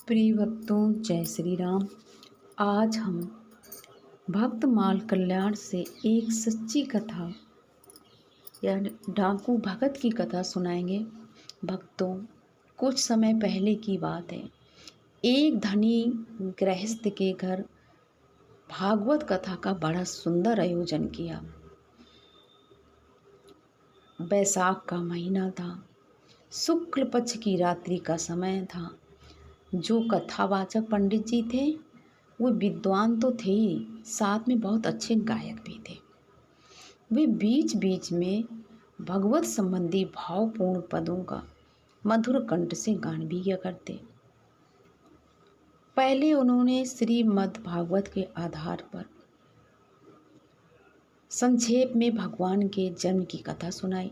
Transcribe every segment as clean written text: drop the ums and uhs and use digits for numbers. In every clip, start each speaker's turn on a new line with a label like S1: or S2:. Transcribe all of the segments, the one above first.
S1: प्रिय भक्तों, जय श्री राम। आज हम भक्त माल कल्याण से एक सच्ची कथा या डाकू भगत की कथा सुनाएंगे। भक्तों, कुछ समय पहले की बात है। एक धनी गृहस्थ के घर भागवत कथा का बड़ा सुंदर आयोजन किया। बैसाख का महीना था, शुक्ल पक्ष की रात्रि का समय था। जो कथावाचक पंडित जी थे वो विद्वान तो थे ही, साथ में बहुत अच्छे गायक भी थे। वे बीच बीच में भगवत संबंधी भावपूर्ण पदों का मधुर कंठ से गान भी किया करते। पहले उन्होंने श्रीमद् भागवत के आधार पर संक्षेप में भगवान के जन्म की कथा सुनाई।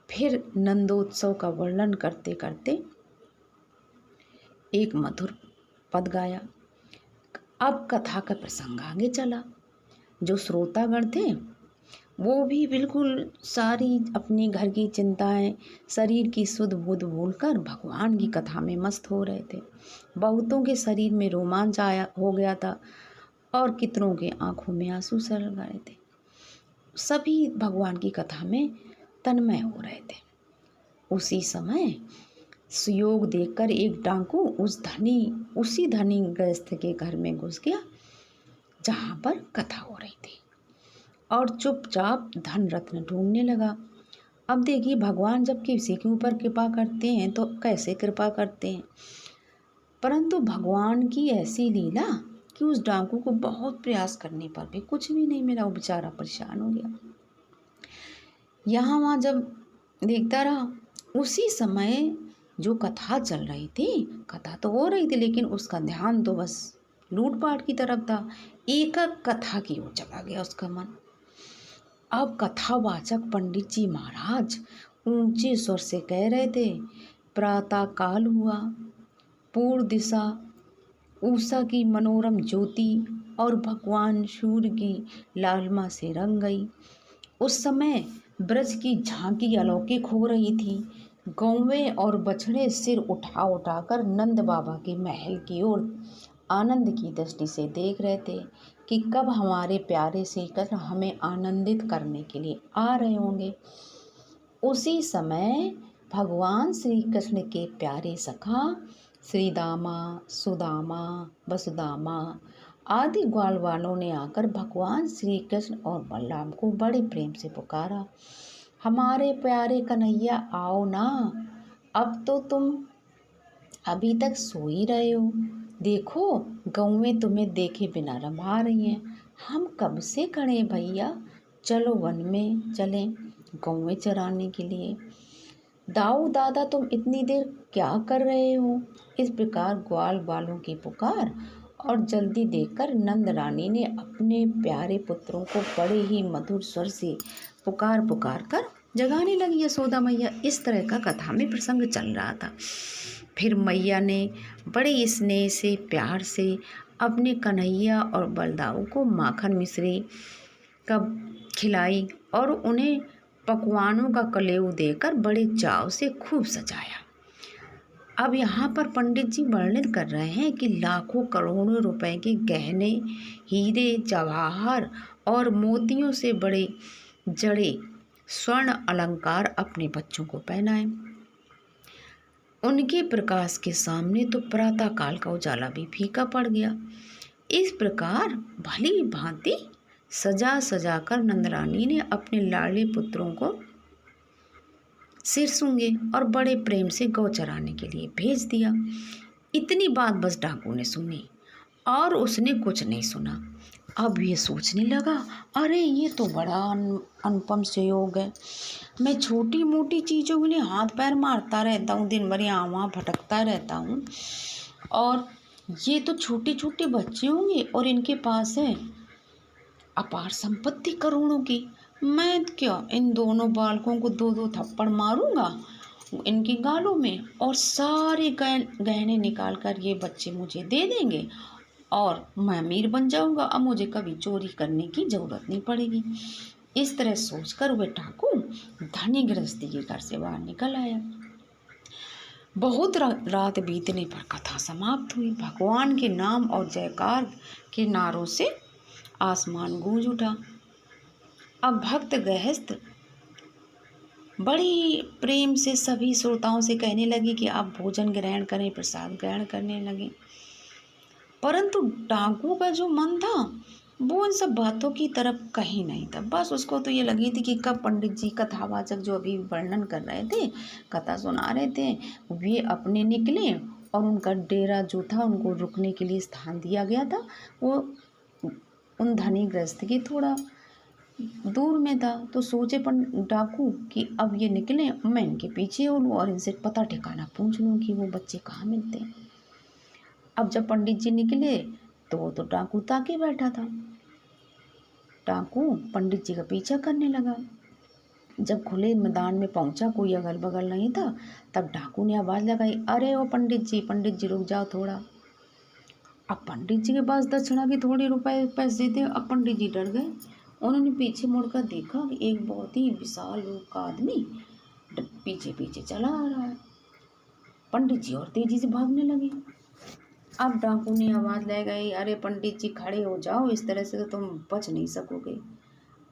S1: फिर नंदोत्सव का वर्णन करते करते एक मधुर पद गाया। अब कथा का प्रसंग आगे चला। जो श्रोतागण थे वो भी बिल्कुल सारी अपनी घर की चिंताएं, शरीर की सुध बुध भूलकर भगवान की कथा में मस्त हो रहे थे। बहुतों के शरीर में रोमांच आया हो गया था और कितनों के आंखों में आंसू सर गए थे। सभी भगवान की कथा में तन्मय हो रहे थे। उसी समय सुयोग देखकर एक डाकू उसी धनी गृहस्थ के घर में घुस गया जहाँ पर कथा हो रही थी और चुपचाप धन रत्न ढूंढने लगा। अब देखिए, भगवान जब किसी के ऊपर कृपा करते हैं तो कैसे कृपा करते हैं, परंतु भगवान की ऐसी लीला कि उस डाकू को बहुत प्रयास करने पर भी कुछ भी नहीं मिला। वो बेचारा परेशान हो गया। यहाँ वहाँ जब देखता रहा, उसी समय जो कथा चल रही थी, कथा तो हो रही थी लेकिन उसका ध्यान तो बस लूटपाट की तरफ था। एक कथा की ओर चला गया उसका मन। अब कथावाचक पंडित जी महाराज ऊंचे स्वर से कह रहे थे, प्रातः काल हुआ, पूर्व दिशा उषा की मनोरम ज्योति और भगवान सूर्य की लालिमा से रंग गई। उस समय ब्रज की झांकी अलौकिक हो रही थी। गौवें और बछड़े सिर उठा उठाकर नंद बाबा के महल की ओर आनंद की दृष्टि से देख रहे थे कि कब हमारे प्यारे श्री कृष्ण हमें आनंदित करने के लिए आ रहे होंगे। उसी समय भगवान श्री कृष्ण के प्यारे सखा श्रीदामा, सुदामा, वसुदामा आदि ग्वाल वालों ने आकर भगवान श्री कृष्ण और बलराम को बड़े प्रेम से पुकारा, हमारे प्यारे कन्हैया आओ ना, अब तो तुम अभी तक सो ही रहे हो। देखो, गौवें तुम्हें देखे बिना रंभा रही हैं। हम कब से खड़े भैया, चलो वन में चलें गौवें चराने के लिए। दाऊ दादा, तुम इतनी देर क्या कर रहे हो। इस प्रकार ग्वाल वालों की पुकार और जल्दी देखकर नंद रानी ने अपने प्यारे पुत्रों को बड़े ही मधुर स्वर से पुकार पुकार कर जगाने लगी यशोदा मैया। इस तरह का कथा में प्रसंग चल रहा था। फिर मैया ने बड़े स्नेह से प्यार से अपने कन्हैया और बलदाऊ को माखन मिश्री कब खिलाई और उन्हें पकवानों का कलेऊ देकर बड़े चाव से खूब सजाया। अब यहाँ पर पंडित जी वर्णन कर रहे हैं कि लाखों करोड़ों रुपए के गहने, हीरे जवाहर और मोतियों से बड़े जड़े स्वर्ण अलंकार अपने बच्चों को पहनाए। उनके प्रकाश के सामने तो प्रातः काल का उजाला भी फीका पड़ गया। इस प्रकार भली भांति सजा सजा कर नंदरानी ने अपने लाडले पुत्रों को सिर सूंघे और बड़े प्रेम से गौ चराने के लिए भेज दिया। इतनी बात बस डाकू ने सुनी और उसने कुछ नहीं सुना। अब ये सोचने लगा, अरे ये तो बड़ा अनुपम संयोग है। मैं छोटी मोटी चीज़ों के लिए हाथ पैर मारता रहता हूँ, दिन भर यहाँ वहाँ भटकता रहता हूँ, और ये तो छोटे छोटे बच्चे होंगे और इनके पास है अपार संपत्ति करोड़ों की। मैं क्या इन दोनों बालकों को दो दो थप्पड़ मारूंगा इनकी गालों में और सारे गहने निकाल कर ये बच्चे मुझे दे देंगे और मैं अमीर बन जाऊंगा। अब मुझे कभी चोरी करने की ज़रूरत नहीं पड़ेगी। इस तरह सोचकर वह डाकू धनी गृहस्थी के घर से बाहर निकल आया। बहुत रात बीतने पर कथा समाप्त हुई। भगवान के नाम और जयकार के नारों से आसमान गूंज उठा। अब भक्त गृहस्थ बड़ी प्रेम से सभी श्रोताओं से कहने लगे कि आप भोजन ग्रहण करें, प्रसाद ग्रहण करने लगे। परंतु डाकू का जो मन था वो इन सब बातों की तरफ कहीं नहीं था। बस उसको तो ये लगी थी कि कब पंडित जी कथावाचक जो अभी वर्णन कर रहे थे, कथा सुना रहे थे, वे अपने निकले और उनका डेरा जो था, उनको रुकने के लिए स्थान दिया गया था, वो उन धनी गृहस्थ के थोड़ा दूर में था। तो सोचे डाकू कि अब ये निकले, मैं इनके पीछे उड़ूँ और इनसे पता ठिकाना पूछ लूँ कि वो बच्चे कहाँ मिलते हैं। अब जब पंडित जी निकले तो वो तो डाकू ताके बैठा था। डाकू पंडित जी का पीछा करने लगा। जब खुले मैदान में पहुंचा, कोई अगल बगल नहीं था, तब डाकू ने आवाज़ लगाई, अरे ओ पंडित जी रुक जाओ थोड़ा। अब पंडित जी के पास दक्षिणा की थोड़ी रुपए पैसे थे। अब पंडित जी डर गए। उन्होंने पीछे मुड़कर देखा कि एक बहुत ही विशाल रूप का आदमी पीछे पीछे चला आ रहा है। पंडित जी और तेजी से भागने लगे। अब डाकू ने आवाज़ लगाई, अरे पंडित जी खड़े हो जाओ, इस तरह से तो तुम बच नहीं सकोगे।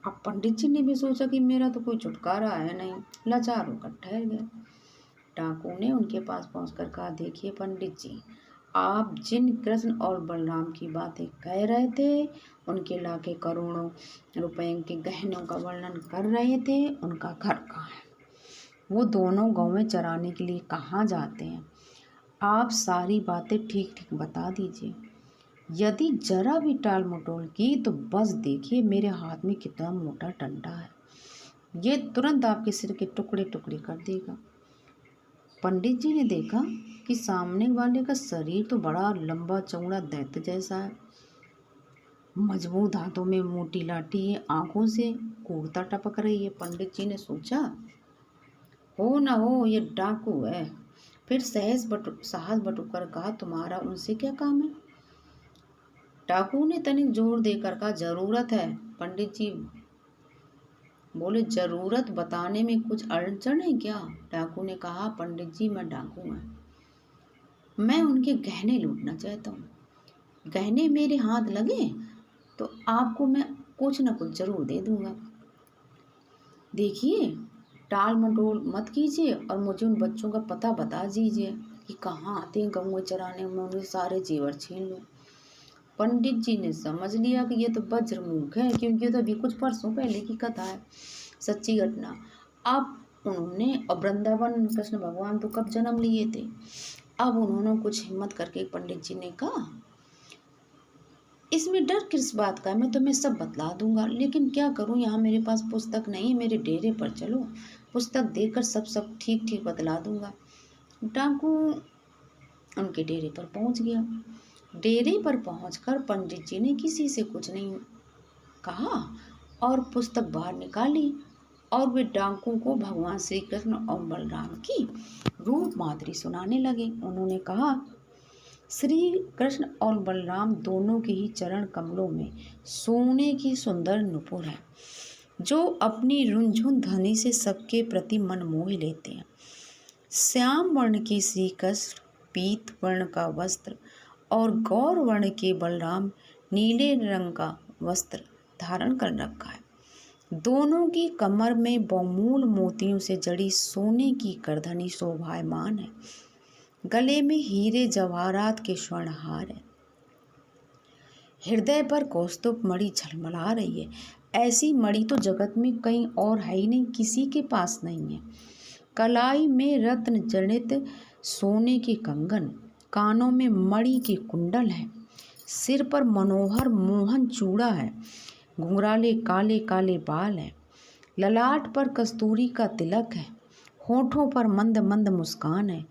S1: अब पंडित जी ने भी सोचा कि मेरा तो कोई छुटकारा है नहीं, लाचार होकर ठहर गए। डाकू ने उनके पास पहुंचकर कहा, देखिए पंडित जी, आप जिन कृष्ण और बलराम की बातें कह रहे थे, उनके लाके करोड़ों रुपए के गहनों का वर्णन कर रहे थे, उनका घर कहाँ है? वो दोनों गौवें चराने के लिए कहाँ जाते हैं? आप सारी बातें ठीक ठीक बता दीजिए। यदि जरा भी टाल मटोल की तो बस देखिए मेरे हाथ में कितना मोटा डंडा है, ये तुरंत आपके सिर के टुकड़े टुकड़े कर देगा। पंडित जी ने देखा कि सामने वाले का शरीर तो बड़ा लंबा चौड़ा दैत्य जैसा है, मजबूत हाथों में मोटी लाठी है, आंखों से कूड़ता टपक रही है। पंडित जी ने सोचा, हो न हो ये डाकू है। फिर साहस बटुकर कहा, तुम्हारा उनसे क्या काम है? डाकू ने तनिक जोर देकर कहा, जरूरत है। पंडित जी बोले, जरूरत बताने में कुछ अड़चन है क्या? डाकू ने कहा, पंडित जी मैं डाकू हूँ, मैं उनके गहने लूटना चाहता हूँ। गहने मेरे हाथ लगे तो आपको मैं कुछ न कुछ जरूर दे दूंगा। देखिए टाल मटोल मत कीजिए और मुझे उन बच्चों का पता बता दीजिए कि कहाँ आते हैं गौएं चराने, मैं उनके सारे जेवर छीन लूँ। पंडित जी ने समझ लिया कि ये तो वज्रमुख है, क्योंकि ये तो अभी कुछ परसों पहले की कथा है, सच्ची घटना। अब उन्होंने, और वृंदावन कृष्ण भगवान तो कब जन्म लिए थे। अब उन्होंने कुछ हिम्मत करके पंडित जी ने कहा, इसमें डर किस बात का है, मैं तुम्हें सब बतला दूंगा, लेकिन क्या करूं, यहाँ मेरे पास पुस्तक नहीं, मेरे डेरे पर चलो, पुस्तक देकर सब ठीक ठीक बतला दूंगा। डाकू उनके डेरे पर पहुंच गया। डेरे पर पहुंचकर पंडित जी ने किसी से कुछ नहीं कहा और पुस्तक बाहर निकाली और वे डाकू को भगवान श्री कृष्ण और बलराम की रूप माधुरी सुनाने लगे। उन्होंने कहा, श्री कृष्ण और बलराम दोनों के ही चरण कमलों में सोने की सुंदर नुपुर है, जो अपनी रुंझुन ध्वनि से सबके प्रति मन मोह लेते हैं। श्याम वर्ण के श्री कृष्ण पीत वर्ण का वस्त्र और गौर वर्ण के बलराम नीले रंग का वस्त्र धारण कर रखा है। दोनों की कमर में बहुमूल्य मोतियों से जड़ी सोने की करधनी शोभायमान है। गले में हीरे जवाहरात के स्वर्णहार है। हृदय पर कौस्तुभ मणि झलमला रही है। ऐसी मणि तो जगत में कहीं और है ही नहीं, किसी के पास नहीं है। कलाई में रत्न जड़ित सोने के कंगन, कानों में मणि के कुंडल है, सिर पर मनोहर मोहन चूड़ा है, घुंघराले काले काले बाल है, ललाट पर कस्तूरी का तिलक है, होठों पर मंद मंद मुस्कान है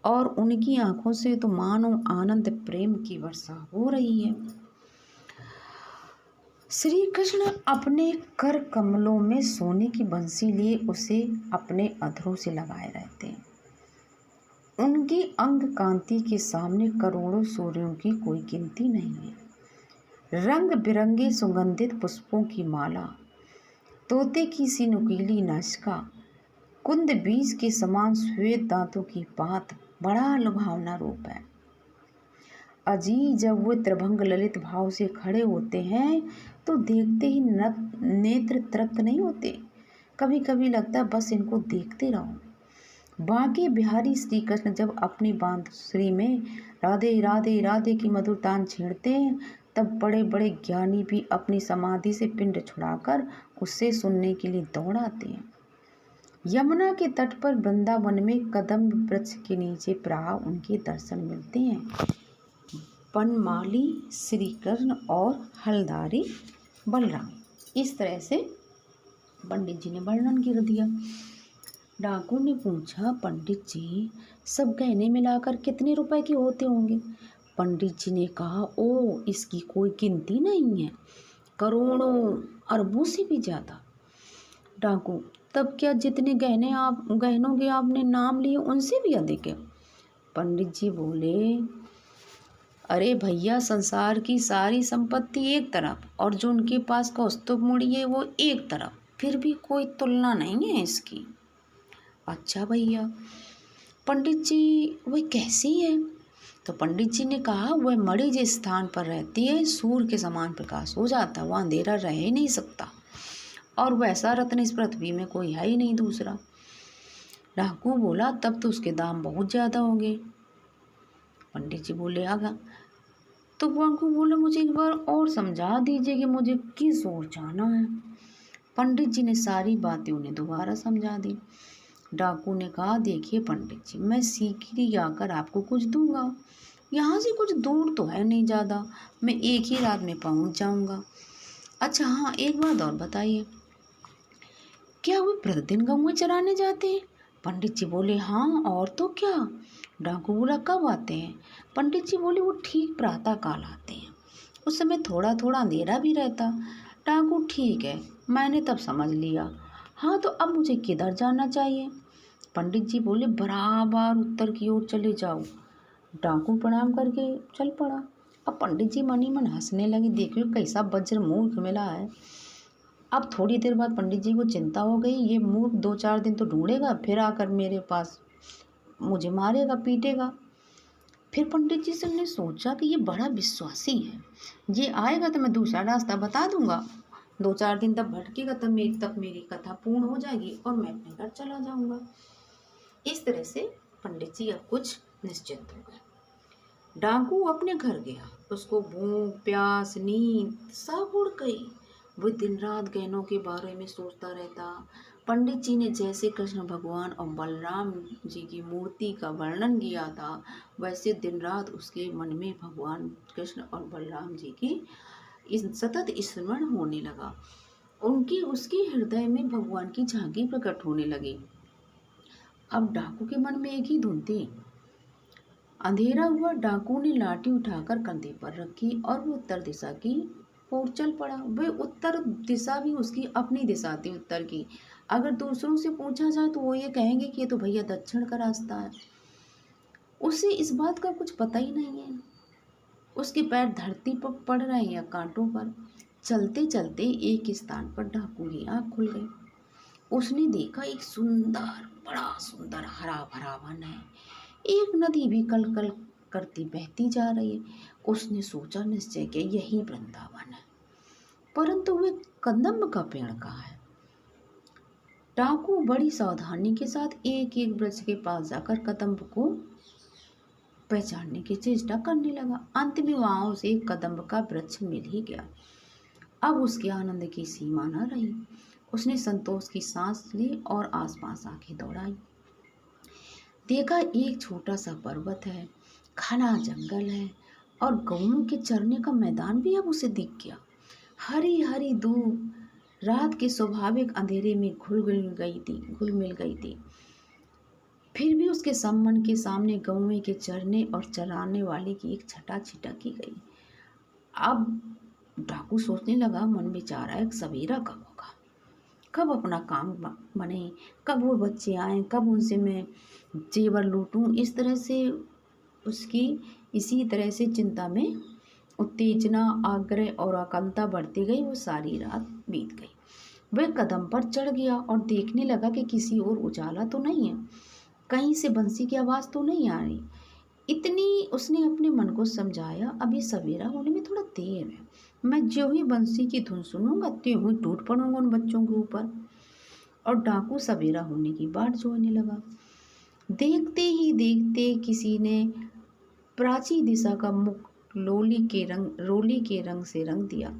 S1: और उनकी आंखों से तो मानो आनंद प्रेम की वर्षा हो रही है। श्री कृष्ण अपने कर कमलों में सोने की बंसी लिए उसे अपने अधरों से लगाए रहते हैं। उनकी अंग कांति के सामने करोड़ों सूर्यों की कोई गिनती नहीं है। रंग बिरंगे सुगंधित पुष्पों की माला, तोते की सी नुकीली नासिका, कुंद बीज के समान श्वेत दांतों की बात, बड़ा लुभावना रूप है। अजी जब वो त्रिभंग ललित भाव से खड़े होते हैं तो देखते ही नेत्र तृप्त नहीं होते। कभी कभी लगता है बस इनको देखते रहो। बांके बिहारी श्री कृष्ण जब अपनी बांसुरी में राधे राधे राधे की मधुर तान छेड़ते हैं तब बड़े बड़े ज्ञानी भी अपनी समाधि से पिंड छुड़ाकर उससे सुनने के लिए दौड़ आते हैं। यमुना के तट पर वृंदावन में कदम वृक्ष के नीचे प्राह उनके दर्शन मिलते हैं। बनमाली श्री कृष्ण और हलधारी बलराम। इस तरह से पंडित जी ने वर्णन कर दिया। डाकू ने पूछा, पंडित जी सब गहने मिलाकर कितने रुपए के होते होंगे? पंडित जी ने कहा, ओ इसकी कोई गिनती नहीं है, करोड़ों अरबों से भी ज़्यादा। डाकू, तब क्या जितने गहनों के आपने नाम लिए उनसे भी अधिक है? पंडित जी बोले, अरे भैया संसार की सारी संपत्ति एक तरफ और जो उनके पास कौस्तुभ मुड़ी है वो एक तरफ, फिर भी कोई तुलना नहीं है इसकी। अच्छा भैया, पंडित जी वह कैसी है? तो पंडित जी ने कहा, वह मणि जिस स्थान पर रहती है सूर्य के समान प्रकाश हो जाता है, वहाँ अंधेरा रह ही नहीं सकता, और वैसा रत्न इस पृथ्वी में कोई है ही नहीं दूसरा। डाकू बोला, तब तो उसके दाम बहुत ज़्यादा होंगे। पंडित जी बोले, आगा। तो डाकू बोला, मुझे एक बार और समझा दीजिए कि मुझे किस ओर जाना है। पंडित जी ने सारी बातें उन्हें दोबारा समझा दी। डाकू ने कहा, देखिए पंडित जी, मैं सीकरी आकर आपको कुछ दूंगा, यहाँ से कुछ दूर तो है नहीं ज़्यादा, मैं एक ही रात में पहुँच जाऊँगा। अच्छा हाँ, एक बात और बताइए, क्या वो प्रतिदिन गौएं चराने जाते हैं? पंडित जी बोले, हाँ और तो क्या। डाकू बोला, कब आते हैं? पंडित जी बोले, वो ठीक प्रातः काल आते हैं, उस समय थोड़ा थोड़ा अंधेरा भी रहता। डाकू, ठीक है, मैंने तब समझ लिया। हाँ तो अब मुझे किधर जाना चाहिए? पंडित जी बोले, बराबर उत्तर की ओर चले जाओ। डाकू प्रणाम करके चल पड़ा। अब पंडित जी मन ही मन हंसने लगे, देखियो कैसा वज्र मूर्ख मिला है। अब थोड़ी देर बाद पंडित जी को चिंता हो गई, ये मूर्ख 2-4 दिन तो ढूंढेगा, फिर आकर मेरे पास मुझे मारेगा पीटेगा। फिर पंडित जी से ने सोचा कि ये बड़ा विश्वासी है, ये आएगा तो मैं दूसरा रास्ता बता दूंगा, 2-4 दिन तक भटकेगा तब मेरी कथा पूर्ण हो जाएगी और मैं अपने घर चला जाऊंगा। इस तरह से पंडित जी अब कुछ निश्चिंत हो गए। डाकू अपने घर गया, उसको भूख प्यास नींद सब उड़ गई। वो दिन रात गहनों के बारे में सोचता रहता। पंडित जी ने जैसे कृष्ण भगवान और बलराम जी की मूर्ति का वर्णन किया था, वैसे दिन रात उसके मन में भगवान कृष्ण और बलराम जी की सतत स्मरण होने लगा। उसके हृदय में भगवान की झांकी प्रकट होने लगी। अब डाकू के मन में एक ही धुन थी। अंधेरा हुआ, डाकू ने लाठी उठाकर कंधे पर रखी और वो उत्तर दिशा की ओर चल पड़ा। वह उत्तर दिशा भी उसकी अपनी दिशा थी, उत्तर की। अगर दूसरों से पूछा जाए तो वो ये कहेंगे कि ये तो भैया दक्षिण का रास्ता है। उसे इस बात का कुछ पता ही नहीं है, उसके पैर धरती पर पड़ रहे हैं या कांटों पर। चलते चलते एक स्थान पर डाकू की आँख खुल गई। उसने देखा एक बड़ा सुंदर हरा भरा वन है, एक नदी भी कल कल करती बहती जा रही है। उसने सोचा निश्चय कि यही वृंदावन है, परंतु वह कदम्ब का पेड़ कहाँ है? डाकू बड़ी सावधानी के साथ एक एक वृक्ष के पास जाकर कदम्ब को पहचानने की चेष्टा करने लगा। अंत में वहां उसे एक कदम्ब का वृक्ष मिल ही गया। अब उसके आनंद की सीमा न रही। उसने संतोष की सांस ली और आसपास आंखें दौड़ाई। देखा एक छोटा सा पर्वत है, घना जंगल है और गौओं के चरने का मैदान भी अब उसे दिख गया। हरी हरी धूप रात के स्वाभाविक अंधेरे में घुल मिल गई थी। फिर भी उसके मन के सामने गौओं के चरने और चराने वाले की एक छटा छिटक ही गई। अब डाकू सोचने लगा, मन में चाह रहा है सवेरा कब होगा, कब अपना काम बने, कब वो बच्चे आए, कब उनसे मैं जेवर लूटूं। इसी तरह से चिंता में उत्तेजना आग्रह और आकांक्षा बढ़ती गई। वो सारी रात बीत गई। वह कदम पर चढ़ गया और देखने लगा कि किसी और उजाला तो नहीं है। कहीं से बंसी की आवाज़ तो नहीं आ रही। इतनी उसने अपने मन को समझाया, अभी सवेरा होने में थोड़ा देर है, मैं ज्यों ही बंसी की धुन सुनूंगा त्यों ही टूट पड़ूंगा उन बच्चों के ऊपर। और डाकू सवेरा होने की बाट जोहने लगा। देखते ही देखते किसी ने प्राची दिशा का मुख रोली के रंग से रंग दिया।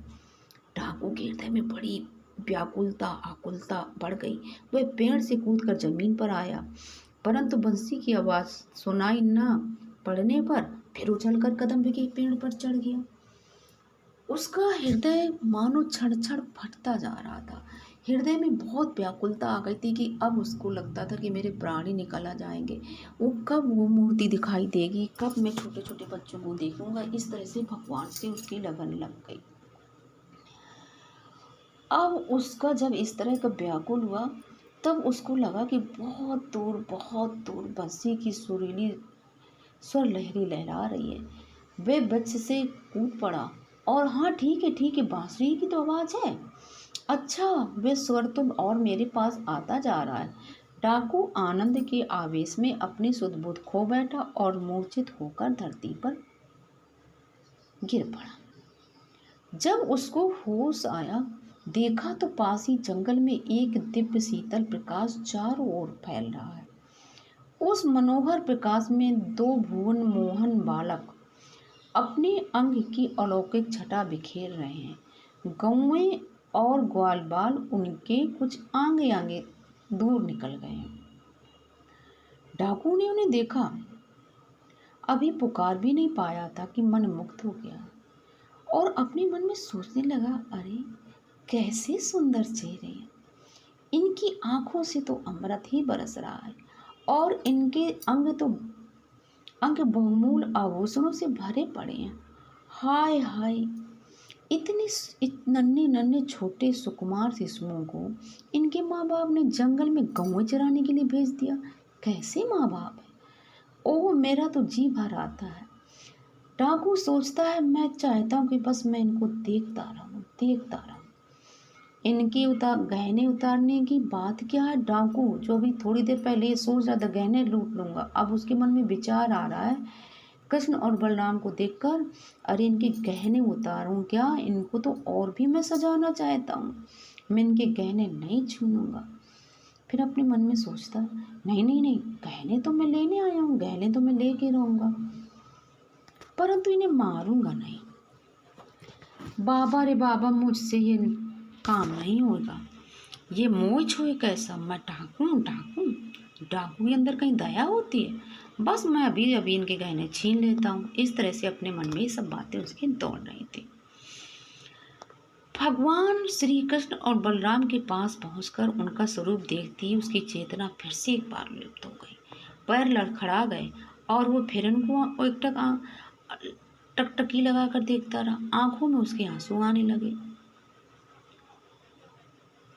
S1: डाकू के हृदय में बड़ी व्याकुलता आकुलता बढ़ गई। वह पेड़ से कूदकर जमीन पर आया, परंतु बंसी की आवाज सुनाई न पड़ने पर फिर उछलकर कदम भी के पेड़ पर चढ़ गया। उसका हृदय मानो क्षण क्षण फटता जा रहा था। हृदय में बहुत व्याकुलता आ गई थी कि अब उसको लगता था कि मेरे प्राण ही निकल आ जाएंगे। वो कब वो मूर्ति दिखाई देगी, कब मैं छोटे छोटे बच्चों को देखूंगा। इस तरह से भगवान से उसकी लगन लग गई। अब उसका जब इस तरह का व्याकुल हुआ, तब उसको लगा कि बहुत दूर बंसी की सुरीली स्वर लहरी लहरा रही है। वे वृक्ष से कूद पड़ा और हाँ ठीक है, बांसुरी की तो आवाज़ है। अच्छा, वे स्वर तो और मेरे पास आता जा रहा है। डाकू आनंद के आवेश में अपनी सुध बुध खो बैठा और मूर्छित होकर धरती पर गिर पड़ा। जब उसको होश आया, देखा तो पास ही जंगल में एक दिव्य शीतल प्रकाश चारों ओर फैल रहा है। उस मनोहर प्रकाश में दो भुवन मोहन बालक अपने अंग की अलौकिक छटा बिखेर रहे हैं। गौएं और ग्वालबाल उनके कुछ आगे आगे दूर निकल गए हैं। डाकू ने उन्हें देखा, अभी पुकार भी नहीं पाया था कि मन मुक्त हो गया और अपने मन में सोचने लगा, अरे कैसे सुंदर चेहरे हैं, इनकी आंखों से तो अमृत ही बरस रहा है और इनके अंग बहुमूल आभूषणों से भरे पड़े हैं। हाय हाय, इतने नन्हे नन्हे छोटे सुकुमार शिशुओं को इनके माँ बाप ने जंगल में गौएं चराने के लिए भेज दिया। कैसे माँ बाप है। ओह, मेरा तो जी भर आता है। डाकू सोचता है, मैं चाहता हूँ कि बस मैं इनको देखता रहूँ। इनके गहने उतारने की बात क्या है। डाकू जो भी थोड़ी देर पहले ये सोच रहा था गहने लूट लूंगा, अब उसके मन में विचार आ रहा है कृष्ण और बलराम को देखकर, अरे इनके गहने उतारूं क्या, इनको तो और भी मैं सजाना चाहता हूँ, मैं इनके गहने नहीं छूऊंगा। फिर अपने मन में सोचता, नहीं, गहने तो मैं लेने आया हूँ, गहने तो मैं लेके रहूँगा, परंतु इन्हें मारूंगा नहीं। बाबा रे बाबा, मुझसे ये काम नहीं होगा। ये मोह छोए कैसा, मैं डाकू के अंदर कहीं दया होती है। बस मैं अभी इनके गहने छीन लेता हूँ। इस तरह से अपने मन में ये सब बातें उसकी दौड़ रही थी। भगवान श्री कृष्ण और बलराम के पास पहुंचकर उनका स्वरूप देखती ही उसकी चेतना फिर से एक बार लुप्त हो गई। पैर लड़खड़ा गए और वो फिर उनको एक टकटकी लगा कर देखता रहा। आंखों में उसके आंसू आने लगे।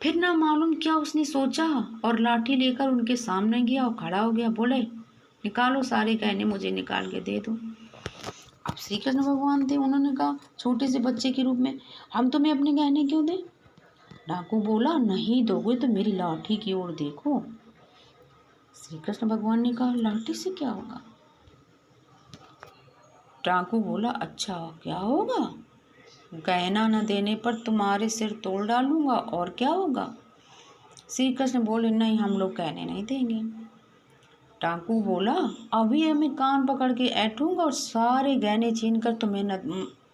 S1: फिर ना मालूम क्या उसने सोचा और लाठी लेकर उनके सामने गया और खड़ा हो गया। बोले, निकालो सारे गहने, मुझे निकाल के दे दो। अब श्री कृष्ण भगवान थे, उन्होंने कहा छोटे से बच्चे के रूप में, हम तुम्हें अपने गहने क्यों दें। डाकू बोला, नहीं दोगे तो मेरी लाठी की ओर देखो। श्री कृष्ण भगवान ने कहा, लाठी से क्या होगा। डाकू बोला, अच्छा क्या होगा, गहना न देने पर तुम्हारे सिर तोड़ डालूंगा, और क्या होगा। श्री कृष्ण बोले, नहीं, हम लोग गहने नहीं देंगे। डाकू बोला, अभी मैं कान पकड़ के ऐठूंगा और सारे गहने छीन कर तुम्हें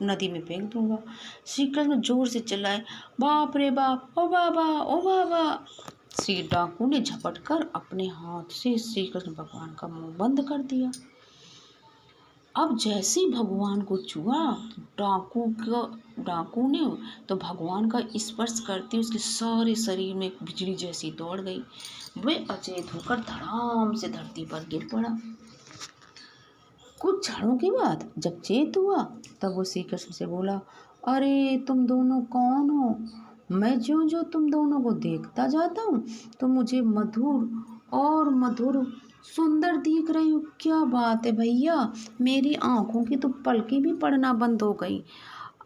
S1: नदी में फेंक दूंगा। श्री कृष्ण जोर से चिल्लाए, बाप रे बाप, ओ बाबा ओ बाबा। श्री डाकू ने झपट कर अपने हाथ से श्री कृष्ण भगवान का मुंह बंद कर दिया। अब जैसे ही भगवान को छुआ, डाकू ने तो भगवान का स्पर्श करते उसके सारे शरीर में बिजली जैसी दौड़ गई। वे अचेत होकर धड़ाम से धरती पर गिर पड़ा। कुछ क्षणों के बाद जब चेत हुआ, तब वो श्री कृष्ण से बोला, अरे तुम दोनों कौन हो। मैं जो तुम दोनों को देखता जाता हूँ तो मुझे मधुर सुंदर दिख रही हो। क्या बात है भैया, मेरी आंखों की तो पलकें भी पड़ना बंद हो गई।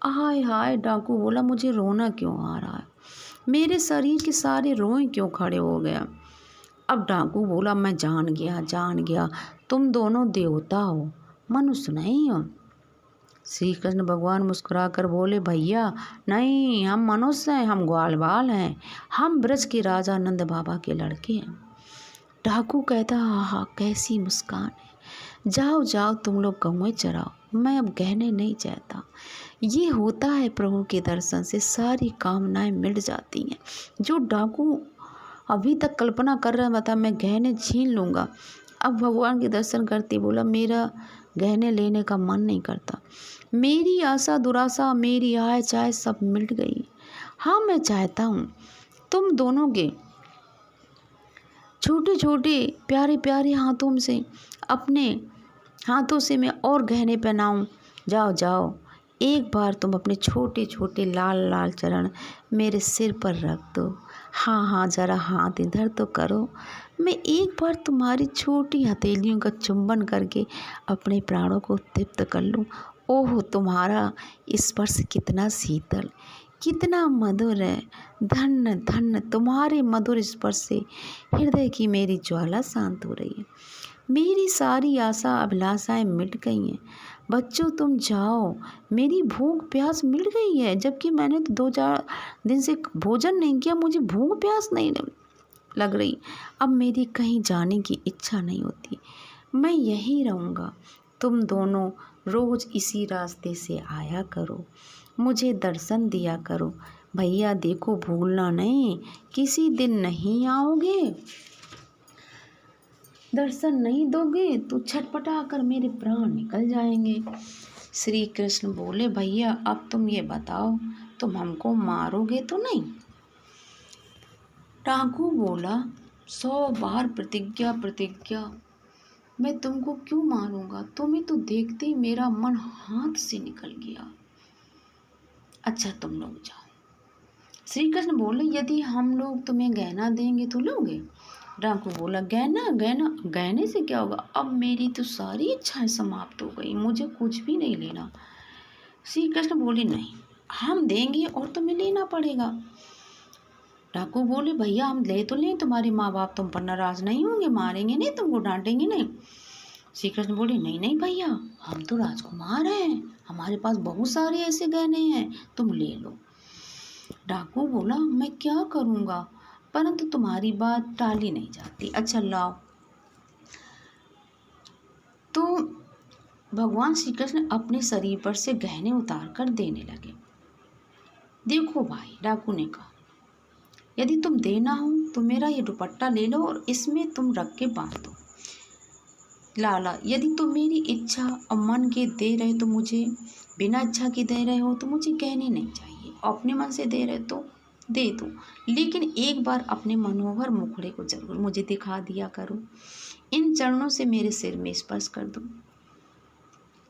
S1: हाय हाय, डाकू बोला, मुझे रोना क्यों आ रहा है, मेरे शरीर के सारे रोए क्यों खड़े हो गया। अब डाकू बोला, मैं जान गया, तुम दोनों देवता हो, मनुष्य नहीं हो। श्री कृष्ण भगवान मुस्कुराकर बोले, भैया नहीं, हम मनुष्य हैं, हम ग्वाल बाल हैं, हम ब्रज के राजा नंद बाबा के लड़के हैं। डाकू कहता, आहा कैसी मुस्कान है, जाओ जाओ तुम लोग गौएं चराओ, मैं अब गहने नहीं चाहता। ये होता है प्रभु के दर्शन से सारी कामनाएं मिट जाती हैं। जो डाकू अभी तक कल्पना कर रहा था मैं गहने छीन लूँगा, अब भगवान के दर्शन करते बोला, मेरा गहने लेने का मन नहीं करता, मेरी आशा दुराशा, मेरी आय चाय सब मिट गई। हाँ मैं चाहता हूँ तुम दोनों के छोटे छोटे प्यारे प्यारे हाथों से, अपने हाथों से मैं और गहने पहनाऊँ। जाओ जाओ, एक बार तुम अपने छोटे छोटे लाल लाल चरण मेरे सिर पर रख दो। हाँ हाँ, ज़रा हाथ इधर तो करो, मैं एक बार तुम्हारी छोटी हथेलियों का चुंबन करके अपने प्राणों को तृप्त कर लूँ। ओह तुम्हारा स्पर्श कितना शीतल, कितना मधुर है, धन्य धन्य तुम्हारे मधुर स्पर्श से हृदय की मेरी ज्वाला शांत हो रही है, मेरी सारी आशा अभिलाषाएं मिट गई हैं। बच्चों तुम जाओ, मेरी भूख प्यास मिट गई है, जबकि मैंने तो 2-4 दिन से भोजन नहीं किया, मुझे भूख प्यास नहीं लग रही। अब मेरी कहीं जाने की इच्छा नहीं होती, मैं यहीं रहूँगा। तुम दोनों रोज़ इसी रास्ते से आया करो, मुझे दर्शन दिया करो। भैया देखो भूलना नहीं, किसी दिन नहीं आओगे, दर्शन नहीं दोगे तो छटपटा कर मेरे प्राण निकल जाएंगे। श्री कृष्ण बोले, भैया अब तुम ये बताओ, तुम हमको मारोगे तो नहीं? डाकू बोला, 100 बार प्रतिज्ञा, मैं तुमको क्यों मारूंगा, तुम्हें तो देखते ही मेरा मन हाथ से निकल गया। अच्छा तुम लोग जाओ। श्री कृष्ण बोले, यदि हम लोग तुम्हें गहना देंगे तो लोगे? डाकू बोला, गहने से क्या होगा, अब मेरी तो सारी इच्छाएं समाप्त हो गई, मुझे कुछ भी नहीं लेना। श्री कृष्ण बोले, नहीं हम देंगे और तुम्हें लेना पड़ेगा। डाकू बोले, भैया हम ले तो लें, तुम्हारे माँ बाप तुम पर नाराज नहीं होंगे, मारेंगे नहीं, तुमको डांटेंगे नहीं? श्री कृष्ण बोले, नहीं नहीं भैया, हम तो राजकुमार हैं, हमारे पास बहुत सारे ऐसे गहने हैं, तुम ले लो। डाकू बोला, मैं क्या करूँगा, परंतु तुम्हारी बात टाली नहीं जाती। अच्छा लाओ। तो भगवान श्री कृष्ण अपने शरीर पर से गहने उतार कर देने लगे। देखो भाई, डाकू ने कहा, यदि तुम देना हो तो मेरा ये दुपट्टा ले लो और इसमें तुम रख के बांध दो। लाला, यदि तुम मेरी इच्छा और मन के दे रहे तो मुझे, बिना इच्छा के दे रहे हो तो मुझे गहने नहीं चाहिए, अपने मन से दे रहे तो दे दो, लेकिन एक बार अपने मनोहर मुखड़े को जरूर मुझे दिखा दिया करो, इन चरणों से मेरे सिर में स्पर्श कर दो।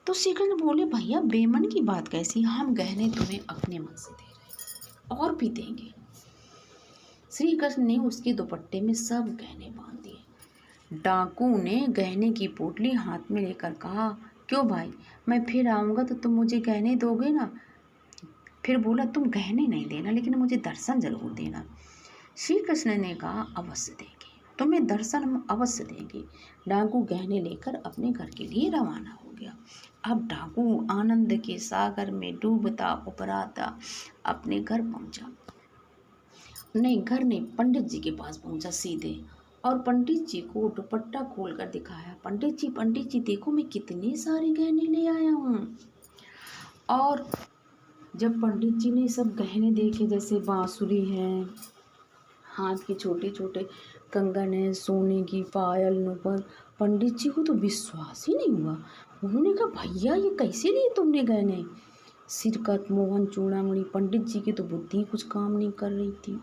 S1: तो श्री कृष्ण बोले, भैया बेमन की बात कैसी, हम गहने तुम्हें अपने मन से दे रहे हैं और भी देंगे। श्री कृष्ण ने उसके दुपट्टे में सब गहने बांध दिए। डाकू ने गहने की पोटली हाथ में लेकर कहा, क्यों भाई, मैं फिर आऊँगा तो तुम मुझे गहने दोगे ना? फिर बोला, तुम गहने नहीं देना, लेकिन मुझे दर्शन जरूर देना। श्री कृष्ण ने कहा, अवश्य देंगे, तुम्हें दर्शन हम अवश्य देंगे। डाकू गहने लेकर अपने घर के लिए रवाना हो गया। अब डाकू आनंद के सागर में डूबता उपराता अपने घर पहुंचा। नहीं घर नहीं, पंडित जी के पास पहुंचा सीधे, और पंडित जी को दुपट्टा खोल कर दिखाया। पंडित जी देखो मैं कितने सारे गहने ले आया हूँ। और जब पंडित जी ने सब गहने देखे, जैसे बांसुरी है, हाथ के छोटे छोटे कंगन है, सोने की पायल, नुपुर, पंडित जी को तो विश्वास ही नहीं हुआ। उन्होंने कहा, भैया ये कैसे लिए तुमने गहने? सिरकत, मोहन, चूड़ामणि। पंडित जी की तो बुद्धि कुछ काम नहीं कर रही थी।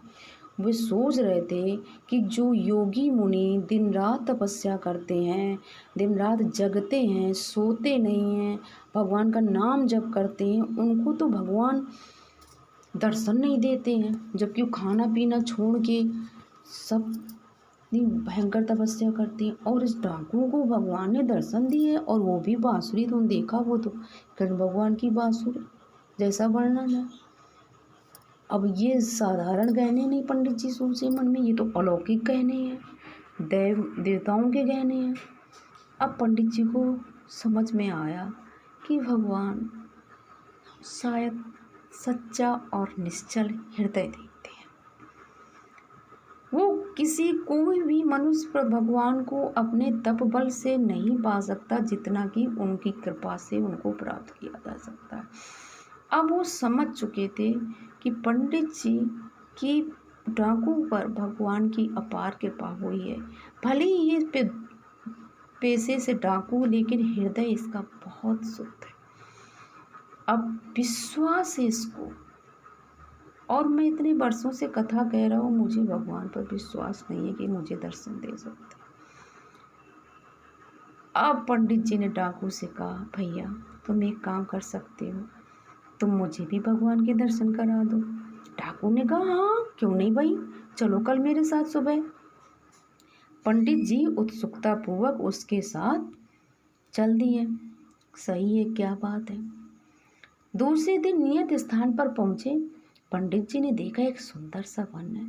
S1: वे सोच रहे थे कि जो योगी मुनि दिन रात तपस्या करते हैं, दिन रात जगते हैं, सोते नहीं हैं, भगवान का नाम जप करते हैं, उनको तो भगवान दर्शन नहीं देते हैं, जबकि वो खाना पीना छोड़ के सब भयंकर तपस्या करते हैं। और इस डाकू को भगवान ने दर्शन दिए, और वो भी बांसुरी। तुम देखा, वो तो कृष्ण भगवान की बांसुरी जैसा वर्णन है। अब ये साधारण गहने नहीं, पंडित जी सोचे मन में, ये तो अलौकिक गहने हैं। देवताओं के गहने हैं। अब पंडित जी को समझ में आया कि भगवान शायद सच्चा और निश्चल हृदय देखते हैं। वो किसी कोई भी मनुष्य पर भगवान को अपने तप बल से नहीं पा सकता, जितना कि उनकी कृपा से उनको प्राप्त किया जा सकता है। अब वो समझ चुके थे कि पंडित जी की डाकू पर भगवान की अपार कृपा हुई है। भले ही ये पेशे से डाकू, लेकिन हृदय इसका बहुत शुद्ध है। अब विश्वास है इसको, और मैं इतने वर्षों से कथा कह रहा हूँ, मुझे भगवान पर विश्वास नहीं है कि मुझे दर्शन दे सकते। अब पंडित जी ने डाकू से कहा, भैया तुम एक काम कर सकते हो, तुम मुझे भी भगवान के दर्शन करा दो। डाकू ने कहा, हाँ क्यों नहीं भाई, चलो कल मेरे साथ सुबह। पंडित जी उत्सुकता पूर्वक उसके साथ चल दिए। सही है, क्या बात है। दूसरे दिन नियत स्थान पर पहुंचे। पंडित जी ने देखा एक सुंदर सा वन है,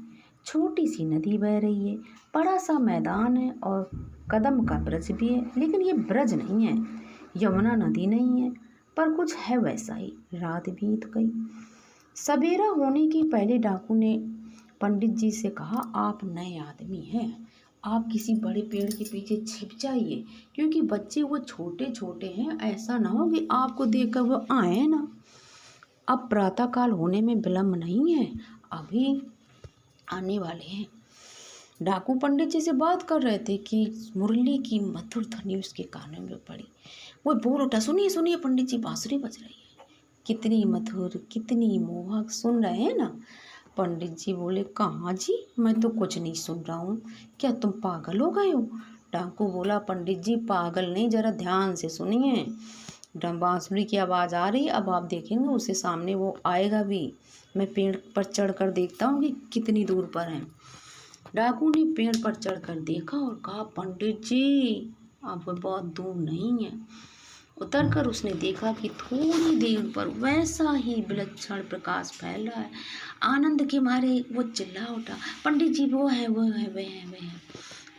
S1: छोटी सी नदी बह रही है, बड़ा सा मैदान है और कदम का ब्रज भी है, लेकिन ये ब्रज नहीं है, यमुना नदी नहीं है, पर कुछ है वैसा ही। रात बीत गई। सवेरा होने के पहले डाकू ने पंडित जी से कहा, आप नए आदमी हैं, आप किसी बड़े पेड़ के पीछे छिप जाइए, क्योंकि बच्चे वो छोटे छोटे हैं, ऐसा ना हो कि आपको देखकर वो आए ना। अब प्रातः काल होने में विलम्ब नहीं है, अभी आने वाले हैं। डाकू पंडित जी से बात कर रहे थे कि मुरली की मधुर ध्वनि उसके कानों में पड़ी। वो बोल उठा, सुनिए सुनिए पंडित जी, बांसुरी बज रही है, कितनी मधुर कितनी मोहक, सुन रहे हैं ना। पंडित जी बोले, कहाँ जी, मैं तो कुछ नहीं सुन रहा हूँ, क्या तुम पागल हो गए हो। डाकू बोला, पंडित जी पागल नहीं, जरा ध्यान से सुनिए, बांसुरी की आवाज़ आ रही, अब आप देखेंगे उससे सामने वो आएगा भी। मैं पेड़ पर चढ़ कर देखता हूँ कि कितनी दूर पर है। डाकू ने पेड़ पर चढ़कर देखा और कहा, पंडित जी आप बहुत दूर नहीं है। उतरकर उसने देखा कि थोड़ी देर पर वैसा ही विलक्षण प्रकाश फैल रहा है। आनंद के मारे वो चिल्ला उठा, पंडित जी वो है वो है वे है वे है।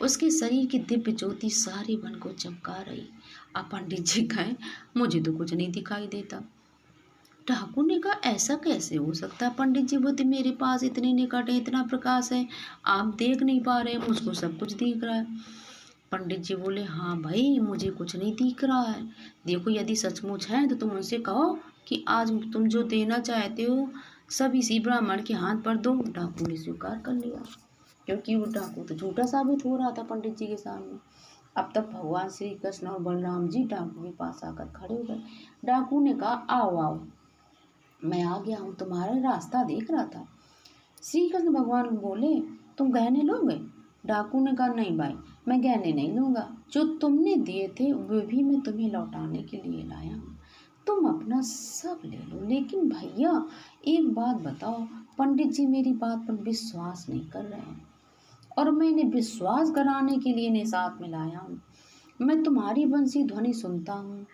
S1: उसके शरीर की दिव्य ज्योति सारे वन को चमका रही। अब पंडित जी कहें, मुझे तो कुछ नहीं दिखाई देता। डाकू ने कहा, ऐसा कैसे हो सकता है पंडित जी, वो तो मेरे पास इतने निकट है, इतना प्रकाश है, आप देख नहीं पा रहे, मुझको सब कुछ दिख रहा है। पंडित जी बोले, हाँ भाई मुझे कुछ नहीं दिख रहा है, देखो यदि सचमुच है तो तुम उनसे कहो कि आज तुम जो देना चाहते हो सब इसी ब्राह्मण के हाथ पर दो। डाकू ने स्वीकार कर लिया, क्योंकि वो डाकू तो झूठा साबित हो रहा था पंडित जी के सामने। अब तक भगवान श्री कृष्ण और बलराम जी डाकू के पास आकर खड़े हो गए। डाकू ने कहा, आओ आओ, मैं आ गया हूँ, तुम्हारा रास्ता देख रहा था। श्री कृष्ण भगवान बोले, तुम गहने लोगे। डाकू ने कहा, नहीं भाई मैं गहने नहीं लूँगा, जो तुमने दिए थे वे भी मैं तुम्हें लौटाने के लिए लाया हूँ, तुम अपना सब ले लो। लेकिन भैया एक बात बताओ, पंडित जी मेरी बात पर विश्वास नहीं कर रहे हैं, और मैं इन्हें विश्वास कराने के लिए इन्हें साथ में लाया हूँ। मैं तुम्हारी बंसी ध्वनि सुनता हूँ,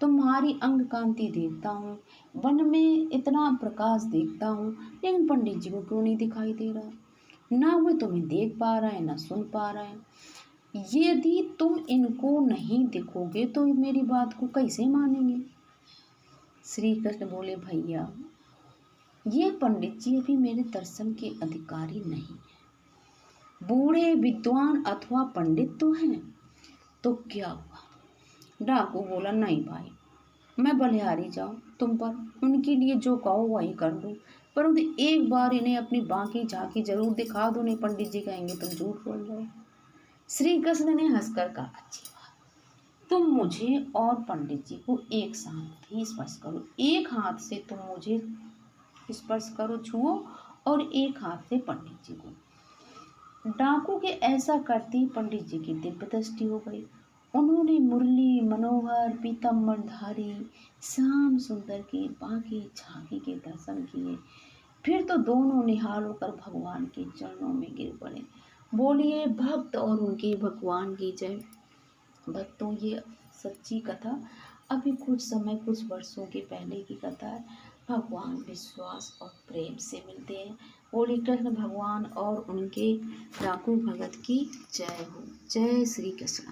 S1: तुम्हारी अंग कांति देखता हूँ, वन में इतना प्रकाश देखता हूँ, लेकिन पंडित जी को क्यों नहीं दिखाई दे रहा, ना वे तुम्हें देख पा रहे हैं ना सुन पा रहे हैं। यदि तुम इनको नहीं दिखोगे तो मेरी बात को कैसे मानेंगे। श्री कृष्ण बोले, भैया ये पंडित जी अभी मेरे दर्शन के अधिकारी नहीं है, बूढ़े विद्वान अथवा पंडित तो हैं, तो क्या हुआ। डाकू बोला, नहीं भाई मैं बलिहारी जाऊँ तुम पर, उनके लिए जो कहो वही कर दूँ, परंतु एक बार इन्हें अपनी बाकी झांकी जरूर दिखा दो, नहीं पंडित जी कहेंगे तुम झूठ बोल रहे हो। श्री कृष्ण ने हंसकर कहा, अच्छी बात, तुम मुझे और पंडित जी को एक साथ ही स्पर्श करो, एक हाथ से तुम मुझे स्पर्श करो, छुओ, और एक हाथ से पंडित जी को। डाकू के ऐसा करते ही पंडित जी की दिव्य दृष्टि हो गई। उन्होंने मुरली मनोहर पीताम्बरधारी श्याम सुंदर के बाकी झांकी के दर्शन किए। फिर तो दोनों निहाल होकर भगवान के चरणों में गिर पड़े। बोलिए भक्त और उनके भगवान की जय। भक्तों, ये सच्ची कथा अभी कुछ वर्षों के पहले की कथा है। भगवान विश्वास और प्रेम से मिलते हैं। होली कृष्ण भगवान और उनके डाकू भगत की जय हो। जय श्री कृष्ण।